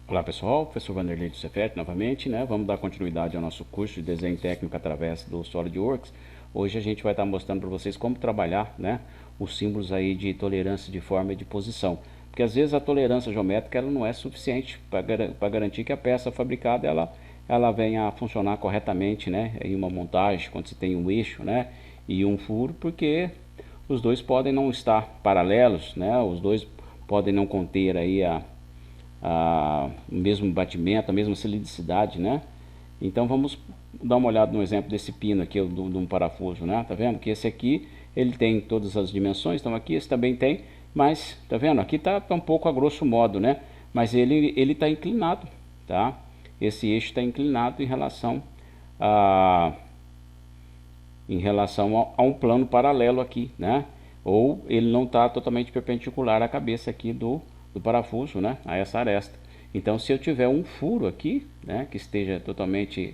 Olá pessoal, professor Vanderlei do Cefet novamente, né? Vamos dar continuidade ao nosso curso de desenho técnico através do SolidWorks. Hoje a gente vai estar mostrando para vocês como trabalhar, né, os símbolos aí de tolerância de forma e de posição. Porque às vezes a tolerância geométrica ela não é suficiente para garantir que a peça fabricada ela venha a funcionar corretamente, né, em uma montagem, quando se tem um eixo, né, e um furo, porque os dois podem não estar paralelos, né, os dois podem não conter aí o mesmo batimento, a mesma silidicidade, né? Então vamos dar uma olhada no exemplo desse pino aqui, de um parafuso, né? Tá vendo que esse aqui, ele tem todas as dimensões, então aqui esse também tem, mas, tá vendo? Aqui tá um pouco a grosso modo, né? Mas ele tá inclinado, tá? Esse eixo está inclinado a, em relação a um plano paralelo aqui, né? Ou ele não está totalmente perpendicular à cabeça aqui do parafuso, né? A essa aresta. Então, se eu tiver um furo aqui, né, que esteja totalmente,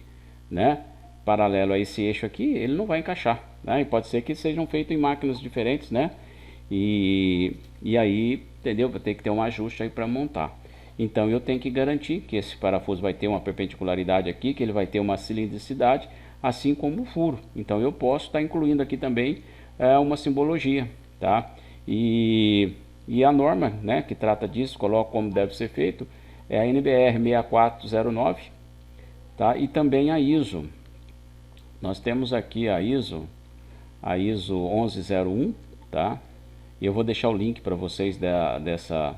né, paralelo a esse eixo aqui, ele não vai encaixar, né? E pode ser que sejam feitos em máquinas diferentes, né? E aí, entendeu? Vai ter que ter um ajuste aí para montar. Então eu tenho que garantir que esse parafuso vai ter uma perpendicularidade aqui, que ele vai ter uma cilindricidade, assim como o furo. Então eu posso estar incluindo aqui também uma simbologia, tá? E a norma, né, que trata disso, coloca como deve ser feito, é a NBR 6409, tá? E também a ISO. Nós temos aqui a ISO 1101, tá? E eu vou deixar o link para vocês dessa,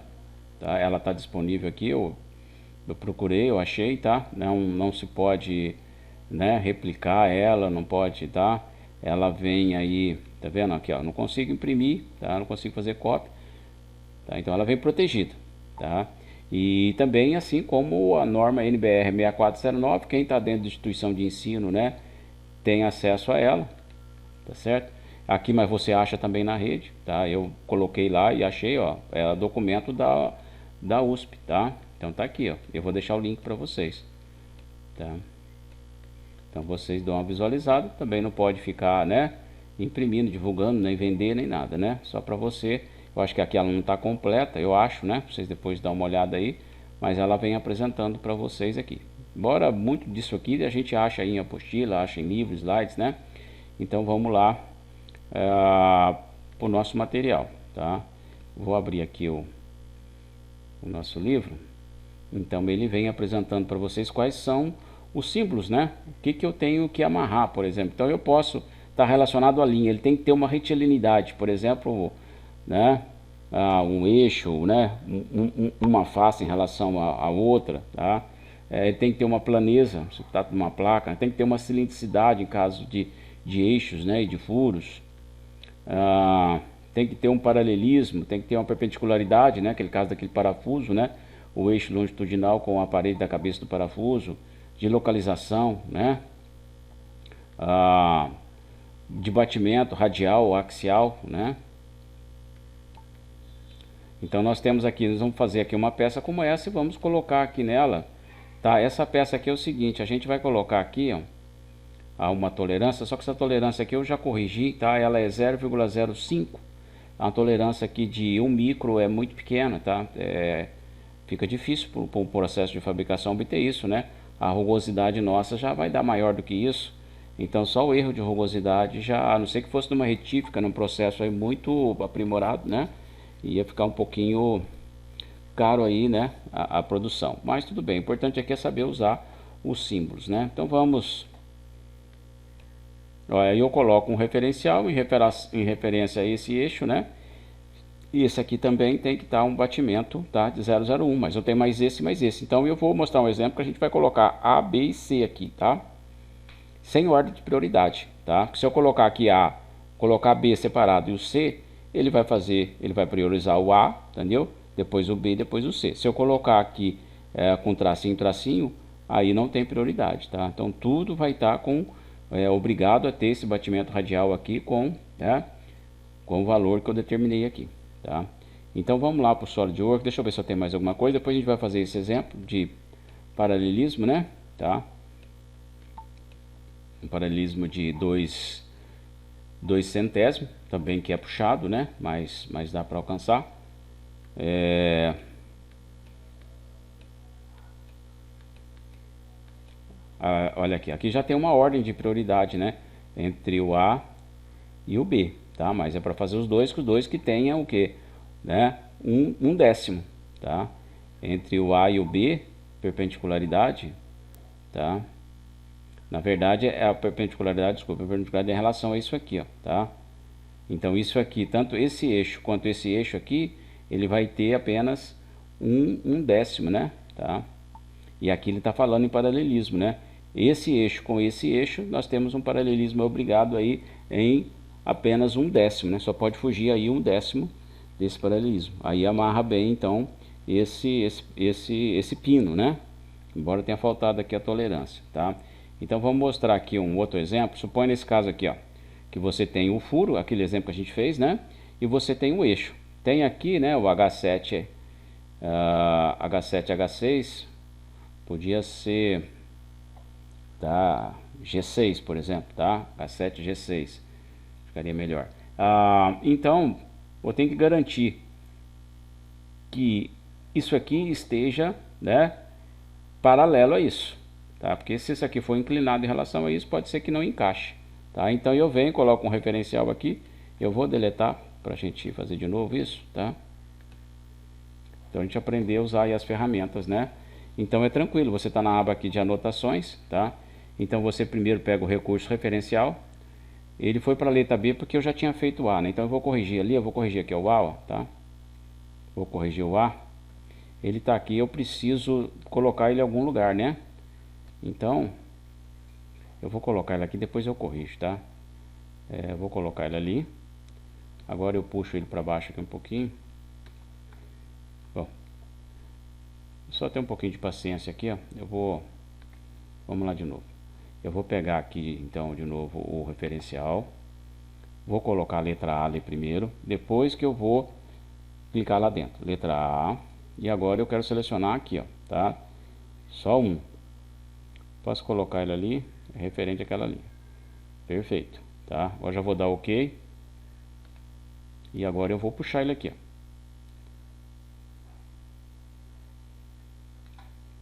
tá? Ela está disponível aqui, eu procurei, eu achei, tá? Não se pode, né, replicar ela, não pode, tá? Ela vem aí, tá vendo aqui, ó, não consigo imprimir, tá? Não consigo fazer cópia, tá? Então ela vem protegida, tá? E também assim como a norma NBR 6409, quem está dentro de instituição de ensino, né, tem acesso a ela, tá certo? Aqui, mas você acha também na rede, tá? Eu coloquei lá e achei, ó, é documento da USP, tá? Então tá aqui, ó. Eu vou deixar o link para vocês, tá? Então vocês dão uma visualizada, também não pode ficar, né, imprimindo, divulgando, nem vender, nem nada, né? Só para você. Eu acho que aqui ela não está completa, eu acho, né? Vocês depois dão uma olhada aí, mas ela vem apresentando para vocês aqui. Embora muito disso aqui a gente acha aí em apostila, acha em livros, slides, né? Então vamos lá para o nosso material, tá? Vou abrir aqui o nosso livro. Então ele vem apresentando para vocês quais são os símbolos, né? O que eu tenho que amarrar, por exemplo. Então eu posso estar relacionado à linha, ele tem que ter uma retilinidade, por exemplo, né? Um eixo, né? Uma face em relação à outra, tá? Ele tem que ter uma planeza, se está numa placa, tem que ter uma cilindricidade em caso de eixos, né? E de furos. Tem que ter um paralelismo, tem que ter uma perpendicularidade, né? Aquele caso daquele parafuso, né? O eixo longitudinal com a parede da cabeça do parafuso, de localização, né? De batimento radial ou axial, né? Então nós temos aqui, nós vamos fazer aqui uma peça como essa e vamos colocar aqui nela, tá? Essa peça aqui é o seguinte, a gente vai colocar aqui, ó, uma tolerância, só que essa tolerância aqui eu já corrigi, tá? Ela é 0,05. A tolerância aqui de 1 micro é muito pequena, tá? Fica difícil para o processo de fabricação obter isso, né? A rugosidade nossa já vai dar maior do que isso. Então só o erro de rugosidade já, a não ser que fosse numa retífica, num processo aí muito aprimorado, né? Ia ficar um pouquinho caro aí, né? A produção. Mas tudo bem, o importante aqui é saber usar os símbolos, né? Então vamos. Aí eu coloco um referencial em referência a esse eixo, né? E esse aqui também tem que estar um batimento, tá, de 0,01, mas eu tenho mais esse e mais esse. Então eu vou mostrar um exemplo que a gente vai colocar A, B e C aqui, tá? Sem ordem de prioridade, tá? Se eu colocar aqui A, colocar B separado e o C, ele vai priorizar o A, entendeu? Depois o B, depois o C. Se eu colocar aqui com tracinho, tracinho, aí não tem prioridade, tá? Então tudo vai estar obrigado a ter esse batimento radial aqui com o valor que eu determinei aqui, tá? Então vamos lá para o SolidWorks, deixa eu ver se eu tenho mais alguma coisa, depois a gente vai fazer esse exemplo de paralelismo, né? Tá? Um paralelismo de 2 centésimos, também que é puxado, né? Mas dá para alcançar. olha aqui, aqui já tem uma ordem de prioridade, né? Entre o A e o B, tá? Mas é para fazer os dois que tenham o que, né? Um décimo, tá? Entre o A e o B, perpendicularidade, tá? Na verdade é a perpendicularidade, desculpa, a perpendicularidade é em relação a isso aqui, ó, tá? Então isso aqui, tanto esse eixo quanto esse eixo aqui, ele vai ter apenas um décimo, né? Tá? E aqui ele está falando em paralelismo, né? Esse eixo com esse eixo, nós temos um paralelismo obrigado aí em apenas um décimo, né? Só pode fugir aí um décimo desse paralelismo. Aí amarra bem, então, esse pino, né? Embora tenha faltado aqui a tolerância, tá? Então vamos mostrar aqui um outro exemplo. Suponha nesse caso aqui, ó, que você tem o furo, aquele exemplo que a gente fez, né? E você tem o eixo. Tem aqui, né, o H7, H7, H6, podia ser, tá, G6, por exemplo, tá? H7, G6, ficaria melhor. Então, eu tenho que garantir que isso aqui esteja, né, paralelo a isso, tá? Porque se isso aqui for inclinado em relação a isso, pode ser que não encaixe. Tá? Então eu venho, coloco um referencial aqui, eu vou deletar para a gente fazer de novo isso, tá? Então a gente aprender a usar aí as ferramentas, né? Então é tranquilo, você está na aba aqui de anotações, tá? Então você primeiro pega o recurso referencial, ele foi para a letra B porque eu já tinha feito o A, né? Então eu vou corrigir ali, eu vou corrigir aqui o A, ó, tá? Vou corrigir o A, ele está aqui, eu preciso colocar ele em algum lugar, né? Então eu vou colocar ele aqui, depois eu corrijo, tá? Vou colocar ele ali. Agora eu puxo ele para baixo aqui um pouquinho. Bom, só ter um pouquinho de paciência aqui, ó. Vamos lá de novo. Eu vou pegar aqui, então, de novo o referencial. Vou colocar a letra A ali primeiro. Depois que eu vou clicar lá dentro. Letra A. E agora eu quero selecionar aqui, ó, tá? Só um. Posso colocar ele ali, referente àquela linha. Perfeito, tá? Agora já vou dar OK. E agora eu vou puxar ele aqui, ó.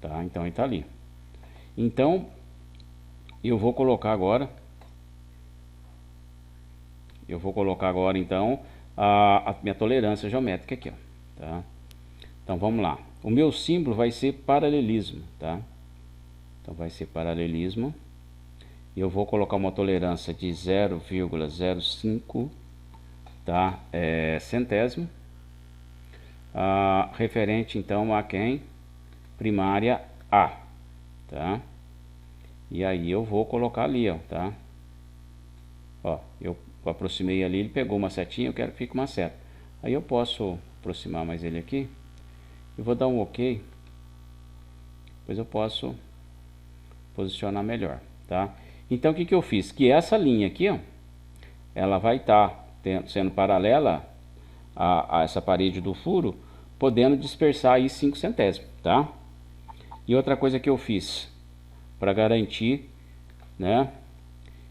Tá? Então ele tá ali. Então eu vou colocar agora então a minha tolerância geométrica aqui, ó, tá? Então vamos lá. O meu símbolo vai ser paralelismo, tá? Então vai ser paralelismo. E eu vou colocar uma tolerância de 0,05, tá? Centésimo. Referente então a quem? Primária A, tá? E aí eu vou colocar ali, ó, tá? Ó, eu aproximei ali, ele pegou uma setinha, eu quero que fique uma seta. Aí eu posso aproximar mais ele aqui. Eu vou dar um OK. Depois eu posso posicionar melhor, tá? Então o que eu fiz? Que essa linha aqui, ó, ela vai estar sendo paralela a essa parede do furo, podendo dispersar aí 5 centésimos, tá? E outra coisa que eu fiz para garantir, né,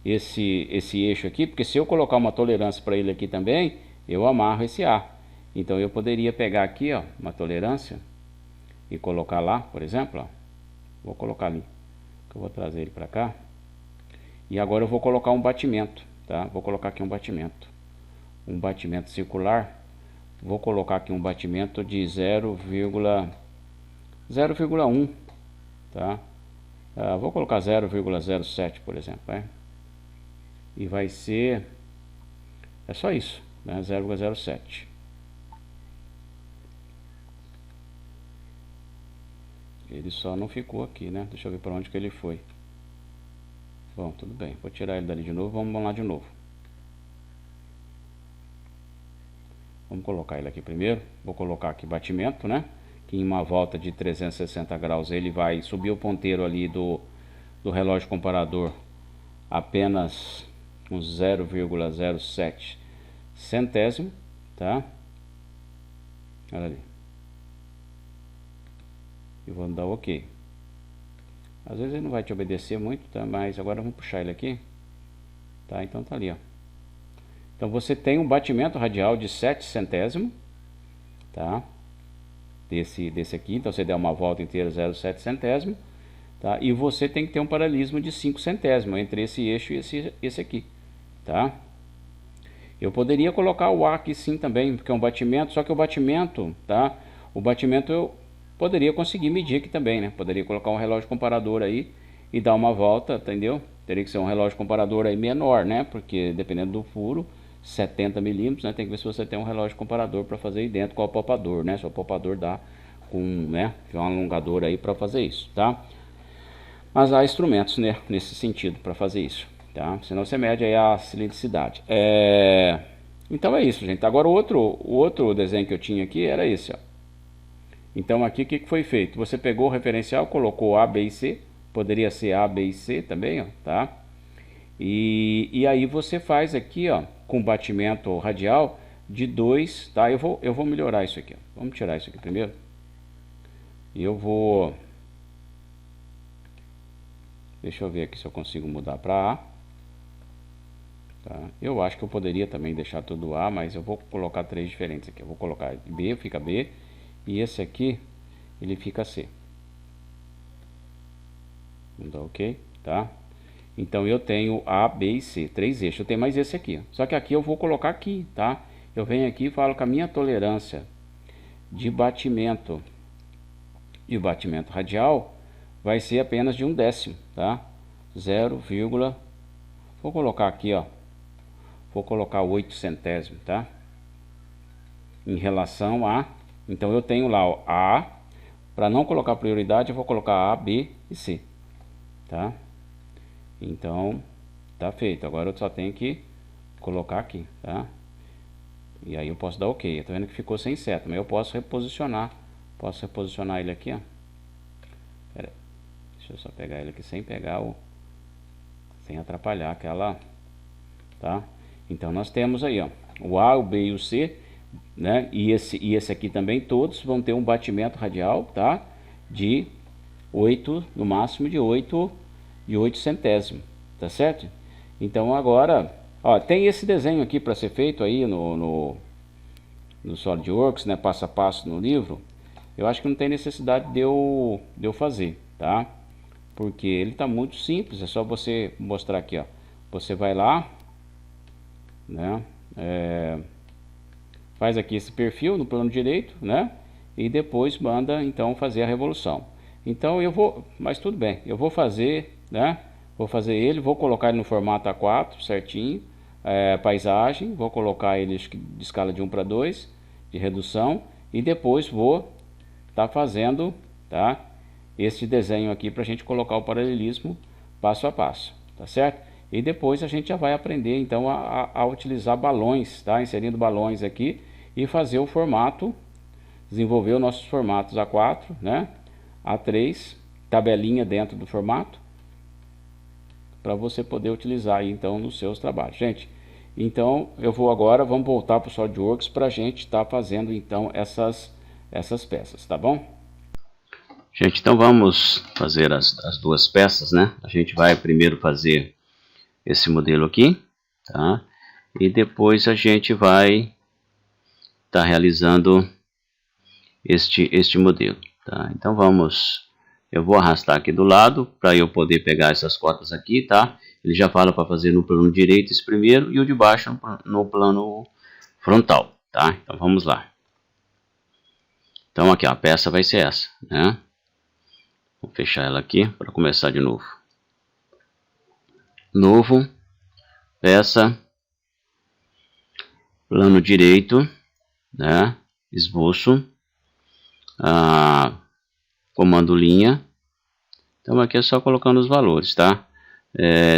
esse eixo aqui, porque se eu colocar uma tolerância para ele aqui também, eu amarro esse A. Então eu poderia pegar aqui, ó, uma tolerância e colocar lá, por exemplo, ó. Vou colocar ali, que eu vou trazer ele para cá. E agora eu vou colocar um batimento, tá? Vou colocar aqui um batimento circular. Vou colocar aqui um batimento de 0,1, tá? Vou colocar 0,07, por exemplo, né? E vai ser, é só isso, né? 0,07. Ele só não ficou aqui, né? Deixa eu ver para onde que ele foi. Bom, tudo bem. Vou tirar ele dali de novo. Vamos lá de novo. Vamos colocar ele aqui primeiro. Vou colocar aqui batimento, né? Que em uma volta de 360 graus ele vai subir o ponteiro ali do relógio comparador apenas uns 0,07 centésimo, tá? Olha ali. E vou dar OK. Às vezes ele não vai te obedecer muito, tá? Mas agora vamos puxar ele aqui, tá? Então tá ali, ó. Então você tem um batimento radial de 7 centésimo, tá? Desse aqui. Então você der uma volta inteira 0,7 centésimo. tá? E você tem que ter um paralelismo de 5 centésimos entre esse eixo e esse aqui, tá? Eu poderia colocar o A aqui sim também, porque é um batimento, só que o batimento, tá? O batimento eu poderia conseguir medir aqui também, né? Poderia colocar um relógio comparador aí e dar uma volta, entendeu? Teria que ser um relógio comparador aí menor, né? Porque dependendo do furo, 70 milímetros, né? Tem que ver se você tem um relógio comparador para fazer aí dentro com o palpador, né? Se o palpador dá com, né? Um alongador aí para fazer isso, tá? Mas há instrumentos, né? Nesse sentido para fazer isso, tá? Senão você mede aí a cilindricidade. Então é isso, gente. Agora o outro desenho que eu tinha aqui era esse, ó. Então aqui o que foi feito? Você pegou o referencial, colocou A, B e C. Poderia ser A, B e C também, ó, tá? E aí você faz aqui, ó, com batimento radial de 2, tá? Eu vou melhorar isso aqui, ó. Vamos tirar isso aqui primeiro. E eu vou... Deixa eu ver aqui se eu consigo mudar para A. Tá? Eu acho que eu poderia também deixar tudo A, mas eu vou colocar 3 diferentes aqui. Eu vou colocar B, fica B. E esse aqui, ele fica C. Vamos dar OK, tá? Então eu tenho A, B e C, 3 eixos. Eu tenho mais esse aqui. Só que aqui eu vou colocar aqui, tá? Eu venho aqui e falo que a minha tolerância de batimento e o batimento radial vai ser apenas de 1/10, tá? 0, vou colocar aqui, ó. Vou colocar 8 centésimos, tá? Em relação a... Então eu tenho lá, ó, A. Para não colocar prioridade, eu vou colocar A, B e C, tá? Então, tá feito. Agora eu só tenho que colocar aqui, tá? E aí eu posso dar OK. Tá vendo que ficou sem seta, mas eu posso reposicionar. Posso reposicionar ele aqui, ó. Pera aí. Deixa eu só pegar ele aqui sem pegar o... Sem atrapalhar aquela... Tá? Então nós temos aí, ó, o A, o B e o C, né? E esse aqui também, todos vão ter um batimento radial, tá? De 8, no máximo de 8 centésimos, tá certo? Então agora, ó, tem esse desenho aqui para ser feito aí no SolidWorks, né? Passo a passo no livro. Eu acho que não tem necessidade de eu fazer, tá? Porque ele tá muito simples, é só você mostrar aqui, ó. Você vai lá, né? Faz aqui esse perfil no plano direito, né? E depois manda então fazer a revolução. Então eu vou, mas tudo bem, eu vou fazer, né? Vou fazer ele, vou colocar ele no formato A4 certinho, paisagem, vou colocar ele de escala de 1 para 2 de redução e depois vou estar fazendo, tá? Esse desenho aqui para a gente colocar o paralelismo passo a passo, tá certo? E depois a gente já vai aprender então a utilizar balões, tá? Inserindo balões aqui e fazer o formato, desenvolver os nossos formatos A4, né? A3, tabelinha dentro do formato, para você poder utilizar aí então nos seus trabalhos. Gente, então eu vou agora, vamos voltar para o SolidWorks para a gente estar fazendo então essas peças, tá bom? Gente, então vamos fazer as duas peças, né? A gente vai primeiro fazer esse modelo aqui, tá? E depois a gente vai estar realizando este modelo, tá? Então vamos, eu vou arrastar aqui do lado para eu poder pegar essas cotas aqui, tá? Ele já fala para fazer no plano direito esse primeiro e o de baixo no plano frontal, tá? Então vamos lá. Então aqui ó, a peça vai ser essa, né? Vou fechar ela aqui para começar de novo. Novo, peça, plano direito, né? Esboço, comando linha. Então aqui é só colocando os valores, tá?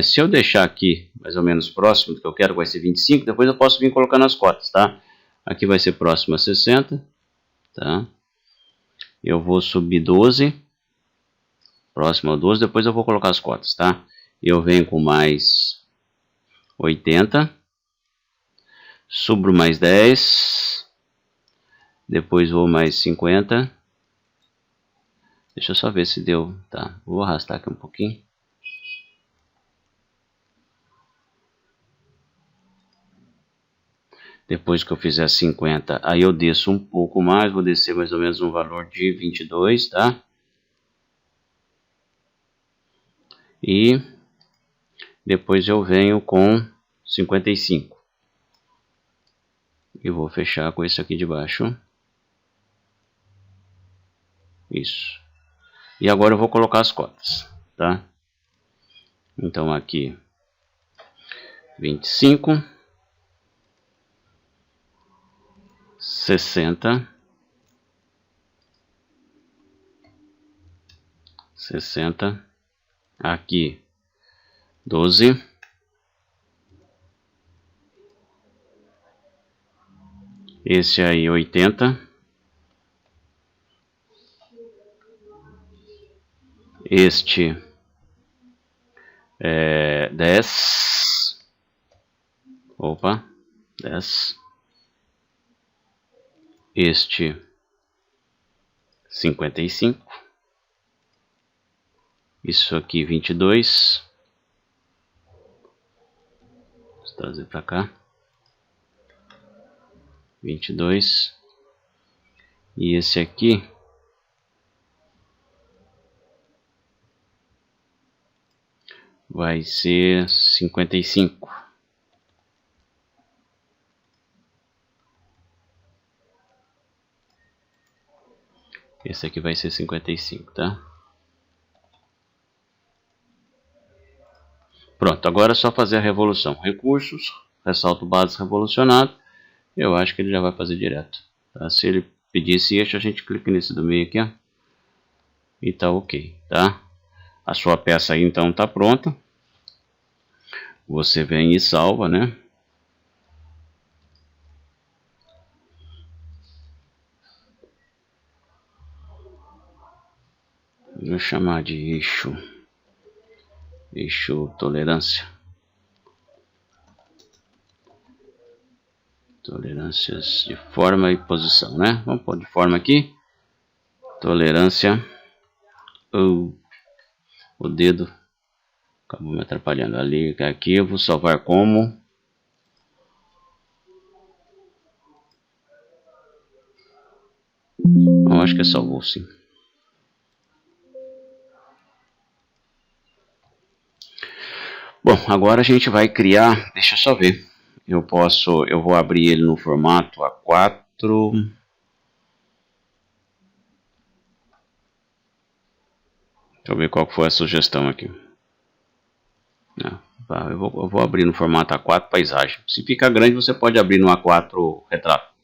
Se eu deixar aqui mais ou menos próximo do que eu quero, vai ser 25, depois eu posso vir colocando as cotas, tá? Aqui vai ser próximo a 60, tá? Eu vou subir 12, próximo a 12, depois eu vou colocar as cotas, tá? Eu venho com mais 80, subo mais 10, depois vou mais 50. Deixa eu só ver se deu, tá? Vou arrastar aqui um pouquinho. Depois que eu fizer 50, aí eu desço um pouco mais, vou descer mais ou menos um valor de 22, tá? E depois eu venho com 55. E vou fechar com esse aqui de baixo. Isso. E agora eu vou colocar as cotas, tá? Então aqui 25, 60, 60, aqui 12, esse aí 80, este 10, opa, 10, este 55, isso aqui 22, vou trazer para cá, 22, e esse aqui vai ser 55. Esse aqui vai ser 55, tá? Pronto, agora é só fazer a revolução. Recursos, ressalto base revolucionado. Eu acho que ele já vai fazer direto. Tá? Se ele pedir esse eixo, a gente clica nesse do meio aqui, ó. E tá ok, tá? A sua peça aí então tá pronta. Você vem e salva, né? Vou chamar de eixo tolerância. Tolerâncias de forma e posição, né? Vamos pôr de forma aqui. Tolerância. O dedo acabou me atrapalhando. Ali, aqui eu vou salvar como. Eu acho que salvou sim. Bom, agora a gente vai criar, deixa eu só ver. Eu vou abrir ele no formato A4. Deixa eu ver qual foi a sugestão aqui. Eu vou abrir no formato A4 paisagem. Se ficar grande, você pode abrir no A4 retrato.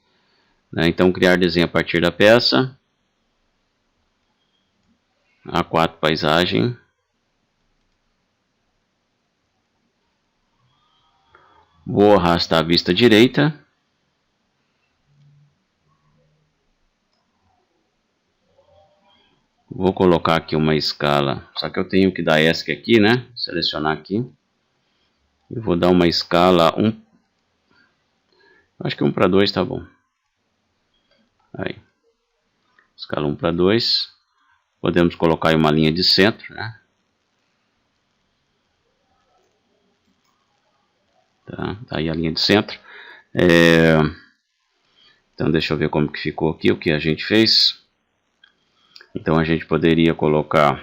Então, criar desenho a partir da peça. A4 paisagem. Vou arrastar a vista direita. Vou colocar aqui uma escala. Só que eu tenho que dar ESC aqui, né? Selecionar aqui. Eu vou dar uma escala 1. Acho que 1:2 tá bom. Aí. Escala 1:2. Podemos colocar aí uma linha de centro, né? Tá aí a linha de centro. Então deixa eu ver como que ficou aqui, o que a gente fez. Então a gente poderia colocar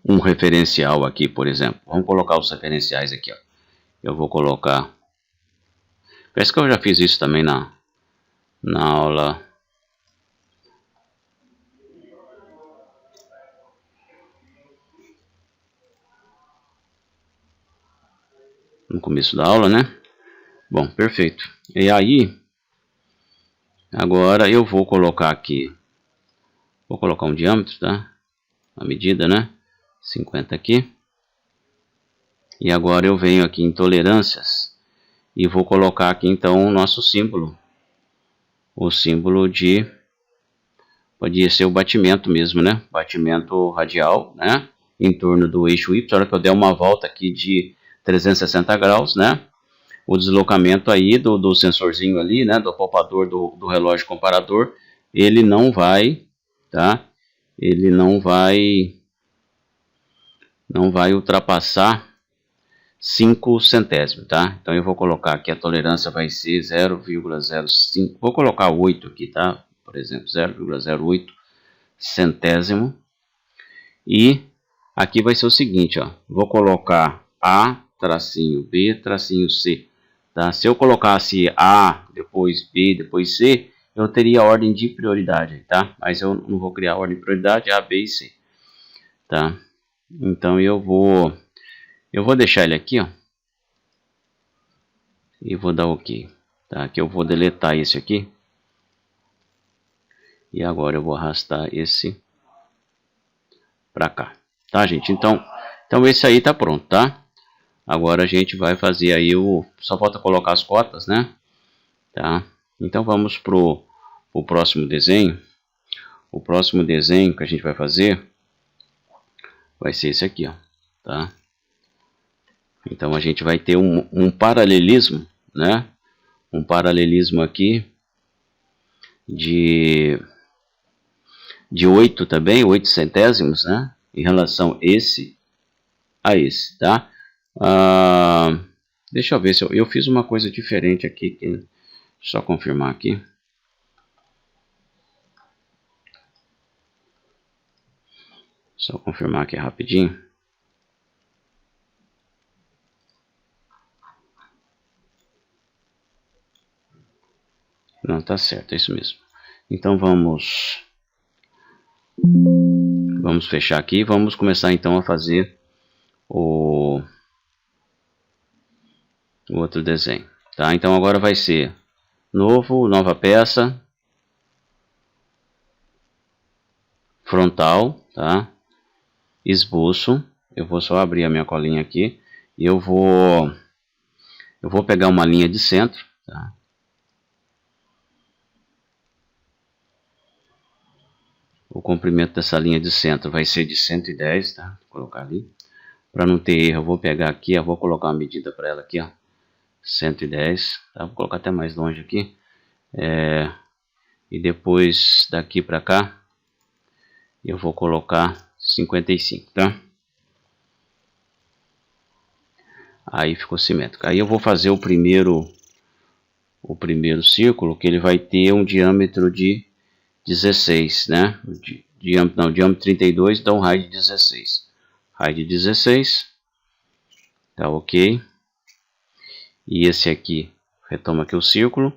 um referencial aqui, por exemplo. Vamos colocar os referenciais aqui, ó. Eu vou colocar... Parece que eu já fiz isso também na aula... No começo da aula, né? Bom, perfeito. E aí, agora eu vou colocar aqui, vou colocar um diâmetro, tá? A medida, né? 50 aqui. E agora eu venho aqui em tolerâncias e vou colocar aqui então o nosso símbolo. O símbolo de... Podia ser o batimento mesmo, né? Batimento radial, né? Em torno do eixo Y. Na hora que eu der uma volta aqui de 360 graus, né? O deslocamento aí do sensorzinho ali, né? Do palpador do relógio comparador, ele não vai, tá? Ele não vai ultrapassar 5 centésimos, tá? Então eu vou colocar aqui a tolerância vai ser 0,05. Vou colocar 8 aqui, tá? Por exemplo, 0,08 centésimo. E aqui vai ser o seguinte, ó, vou colocar A, tracinho B, tracinho C. Tá? Se eu colocasse A, depois B, depois C, eu teria ordem de prioridade, tá? Mas eu não vou criar ordem de prioridade A, B e C, tá? Então eu vou deixar ele aqui, ó, e vou dar OK, tá? Que eu vou deletar esse aqui. E agora eu vou arrastar esse para cá, tá, gente? Então esse aí tá pronto, tá? Agora a gente vai fazer aí só falta colocar as cotas, né? Tá? Então vamos pro próximo desenho. O próximo desenho que a gente vai fazer vai ser esse aqui, ó, tá? Então a gente vai ter um paralelismo, né? Um paralelismo aqui de 8 também, 8 centésimos, né? Em relação esse a esse, tá? Deixa eu ver se eu fiz uma coisa diferente aqui. Só confirmar aqui. Só confirmar aqui rapidinho. Não, tá certo, é isso mesmo. Então vamos fechar aqui e vamos começar então a fazer o outro desenho, tá? Então agora vai ser nova peça, frontal, tá? Esboço. Eu vou só abrir a minha colinha aqui e eu vou pegar uma linha de centro, tá? O comprimento dessa linha de centro vai ser de 110, tá? Vou colocar ali. Para não ter erro, eu vou pegar aqui, eu vou colocar uma medida para ela aqui, ó. 110, tá? Vou colocar até mais longe aqui. E depois daqui para cá, eu vou colocar 55, tá? Aí ficou simétrico. Aí eu vou fazer o primeiro círculo, que ele vai ter um diâmetro de 16, né? Diâmetro 32, então raio de 16. Raio de 16, tá OK. E esse aqui, retoma aqui o círculo.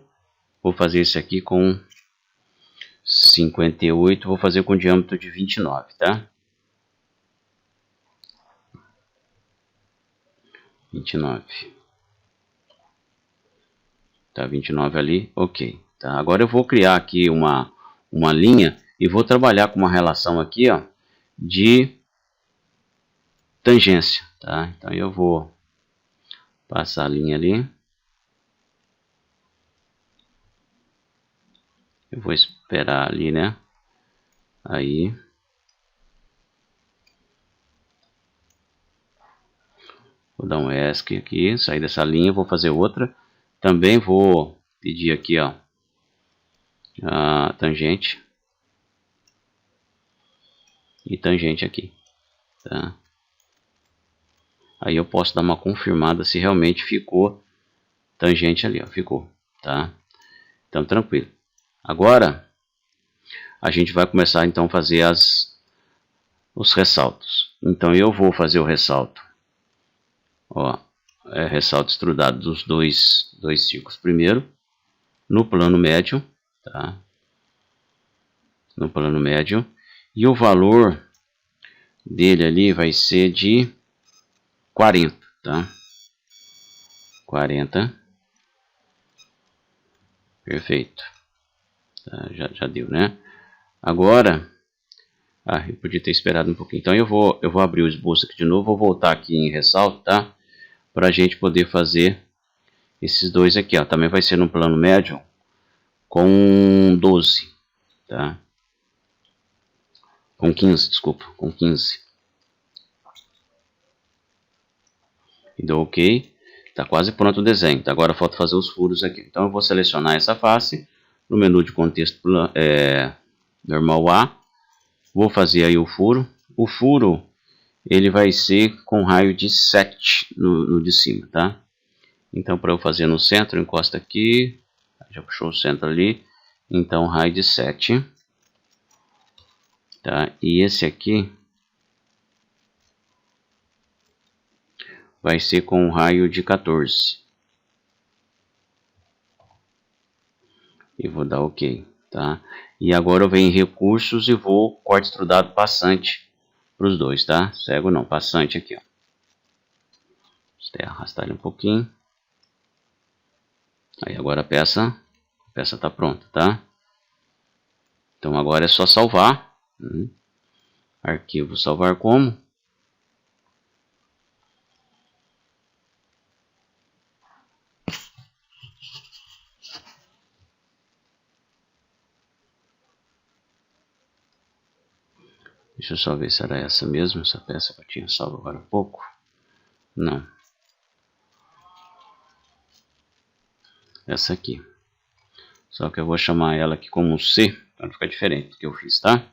Vou fazer esse aqui com 58, vou fazer com diâmetro de 29, tá? 29. Tá, 29 ali, OK. Tá, agora eu vou criar aqui uma linha e vou trabalhar com uma relação aqui, ó, de tangência, tá? Então eu vou passar a linha ali. Eu vou esperar ali, né? Aí. Vou dar um ESC aqui, sair dessa linha, vou fazer outra. Também vou pedir aqui, ó, a tangente. E tangente aqui, tá? Aí eu posso dar uma confirmada se realmente ficou tangente ali, ó, ficou, tá? Então tranquilo. Agora a gente vai começar então a fazer os ressaltos. Então eu vou fazer o ressalto, ó, ressalto extrudado dos dois círculos primeiro no plano médio, tá? No plano médio, e o valor dele ali vai ser de 40, tá? 40. Perfeito. Tá, já deu, né? Agora, eu podia ter esperado um pouquinho. Então eu vou abrir o esboço aqui de novo, vou voltar aqui em ressalto, tá? Para a gente poder fazer esses dois aqui, ó. Também vai ser no plano médio com 12, tá? Com 15, desculpa, com 15. E dou OK. Tá quase pronto o desenho. Agora falta fazer os furos aqui. Então eu vou selecionar essa face no menu de contexto normal A. Vou fazer aí o furo. O furo ele vai ser com raio de 7 no de cima, tá? Então para eu fazer no centro, encosta aqui. Já puxou o centro ali. Então raio de 7. Tá? E esse aqui vai ser com um raio de 14. E vou dar OK, tá? E agora eu venho em recursos e vou corte extrudado passante para os dois, tá? Cego não, passante aqui, ó. Vou arrastar ele um pouquinho. Aí agora a peça tá pronta, tá? Então agora é só salvar. Arquivo, salvar como? Deixa eu só ver se era essa mesmo, essa peça que eu tinha salvo agora há pouco. Não. Essa aqui. Só que eu vou chamar ela aqui como C, para não ficar diferente do que eu fiz, tá?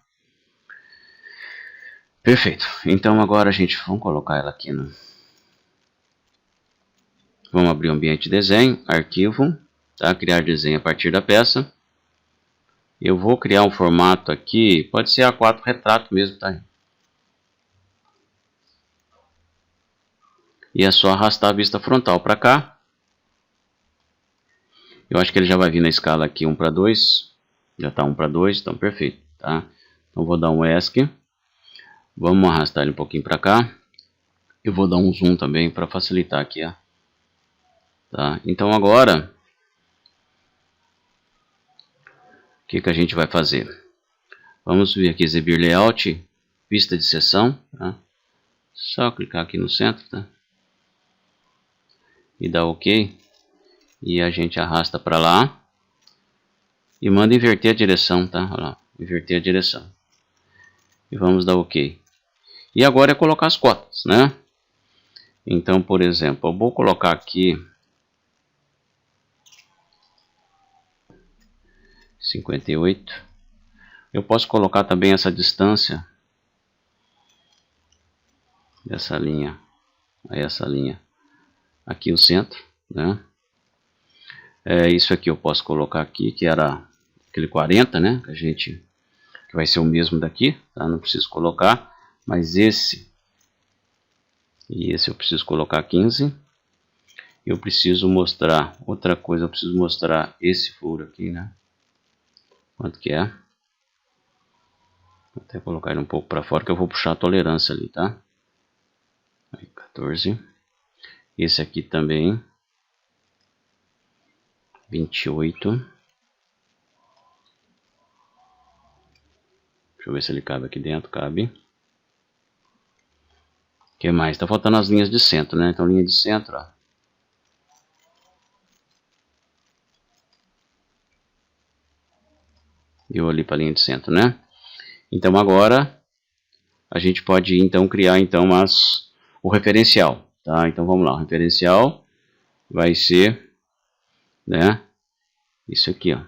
Perfeito. Então agora, gente, vamos colocar ela aqui no... Vamos abrir o ambiente de desenho, arquivo, tá? Criar desenho a partir da peça. Eu vou criar um formato aqui, pode ser A4 retrato mesmo, tá? E é só arrastar a vista frontal para cá. Eu acho que ele já vai vir na escala aqui 1:2. Já está 1:2, então perfeito, tá? Então vou dar um ESC. Vamos arrastar ele um pouquinho para cá. Eu vou dar um zoom também para facilitar aqui, ó. Tá? Então agora, o que a gente vai fazer? Vamos vir aqui, exibir layout, vista de seção, tá? Só clicar aqui no centro, tá? E dar OK. E a gente arrasta para lá. E manda inverter a direção, tá? Olha lá, inverter a direção. E vamos dar OK. E agora é colocar as cotas, né? Então, por exemplo, eu vou colocar aqui 58. Eu posso colocar também essa distância dessa linha a essa linha aqui, o centro, né? Isso aqui eu posso colocar aqui, que era aquele 40, né? Que vai ser o mesmo daqui, tá? Não preciso colocar, mas esse e esse eu preciso colocar 15. Eu preciso mostrar outra coisa, eu preciso mostrar esse furo aqui, né? Quanto que é? Vou até colocar ele um pouco para fora, que eu vou puxar a tolerância ali, tá? Aí, 14. Esse aqui também. 28. Deixa eu ver se ele cabe aqui dentro. Cabe. O que mais? Tá faltando as linhas de centro, né? Então, linha de centro, ó. Eu ali para a linha de centro, né? Então, agora a gente pode então criar então o referencial, tá? Então, vamos lá. O referencial vai ser, né? Isso aqui, ó.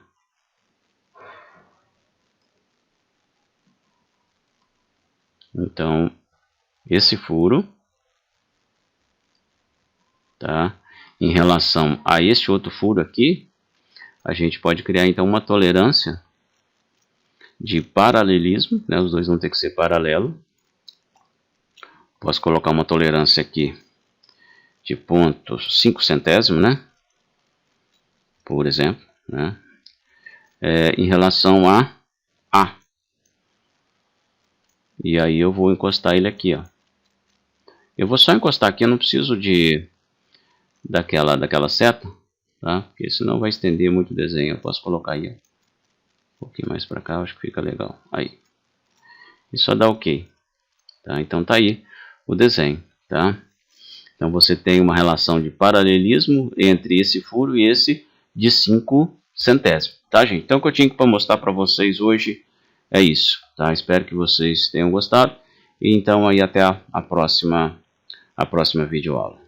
Então, esse furo, tá? Em relação a esse outro furo aqui, a gente pode criar então uma tolerância de paralelismo, né? Os dois vão ter que ser paralelo. Posso colocar uma tolerância aqui de 0,5 centésimo, né? Por exemplo, né? Em relação a A. E aí eu vou encostar ele aqui, ó. Eu vou só encostar aqui, eu não preciso daquela seta, tá? Porque senão vai estender muito o desenho. Eu posso colocar aí, ó, um pouquinho mais para cá, acho que fica legal. Aí. E só dá OK. Tá? Então tá aí o desenho, tá? Então você tem uma relação de paralelismo entre esse furo e esse de 5 centésimos, tá, gente? Então o que eu tinha para mostrar para vocês hoje é isso, tá? Espero que vocês tenham gostado. E então aí até a próxima videoaula.